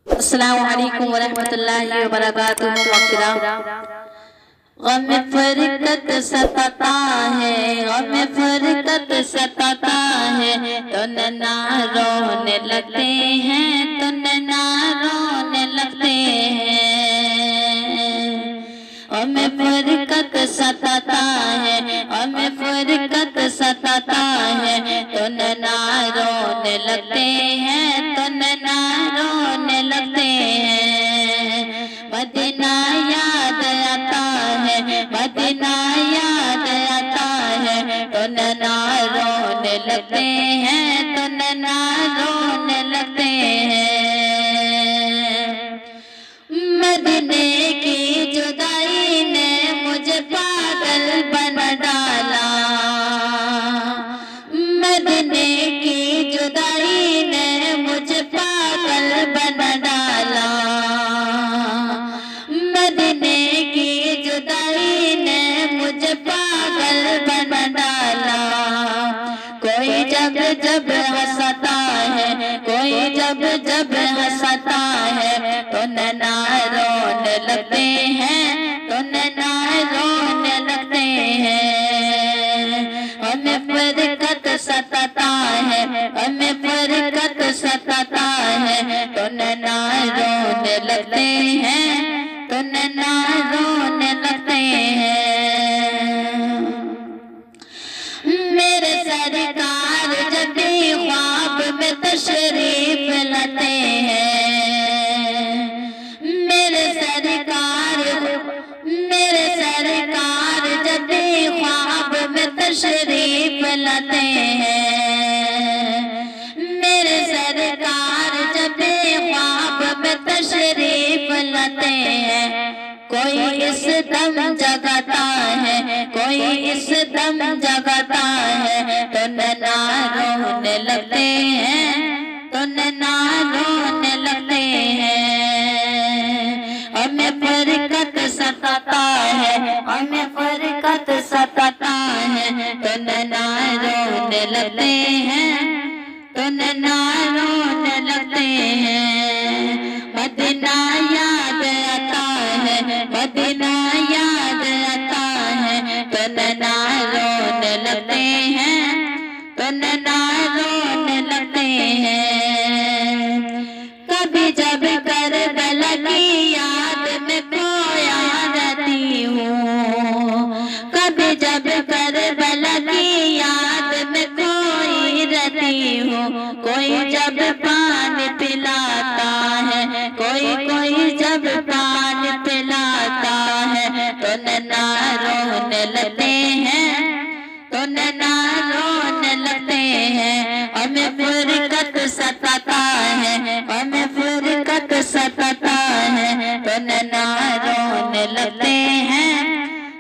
अस्सलामु अलैकुम वरहमतुल्लाहि वबरकातुहू। गम फरकत सताता है, गम फरकत सताता है, तो नन्ना रोने लगते हैं, तो नन्ना रोने लगते हैं। गम फरकत सताता है, गम फरकत सताता है, तो नन्ना रोने लगते हैं, तो नन्ना रोने लगते हैं। मदीना याद आता है, मदीना याद आता है, तो नन्ना रोने लगते हैं, तो नन्ना रोने लगते हैं। मदीने की जुदाई ने मुझे पागल बना डाला, मदीने की जुदाई ने मुझे पागल बना डाला, मदीने की जुदाई ने मुझे पागल बना डाला। कोई जब जब हंसता है, कोई जब जब हंसता है, तो नन्ना रोने लगते हैं, तो नन्ना रोने लगते हैं। हमें फरकत सताता है, हमें फरकत सताता है, तो नन्ना रोने लगते हैं, तो नन्ना रोने लगते हैं। मेरे सरकार जब भी ख्वाब में तशरीफ लाते हैं, मेरे सरकार जब भी ख्वाब में तशरीफ लाते हैं, मेरे सरकार जब भी ख्वाब में तशरीफ लाते हैं। कोई इस दम जगाता है, कोई इस दम जगाता है, तो नन्ना रोने लगते हैं, तो नन्ना रोने लगते हैं। हमें फरकत सताता है, हमें फरकत सताता है, तो नन्ना रोने लगते हैं, तो नन्ना रोने लगते हैं। मदीना याद आता है, मदीना याद आता है, तो नन्ना रोने लगते हैं, तो नन्ना रोने लगते हैं। कभी जब करबला की याद में खोया रहती हूँ, कभी जब करबला की याद में खोई रहती हूँ। कोई जब पानी पिलाता है, कोई कोई जब पानी पिलाता है, तो नन्ना रोने लगते हैं, तो नन्ना रोने लगते हैं। हमें फरकत सताता है, हमें फरकत सताता है, तो नन्ना रोने लगते हैं,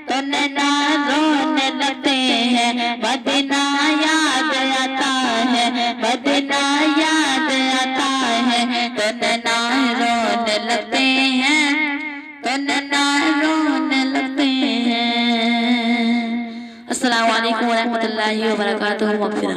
तो नन्ना रोने लगते हैं। मदीना याद आता है, मदीना याद आता है, तो नन्ना रोने लगते हैं, तो नन्ना रोने लगते हैं। अस्सलामु अलैकुम वरहमतुल्लाहि वबरकातुहू।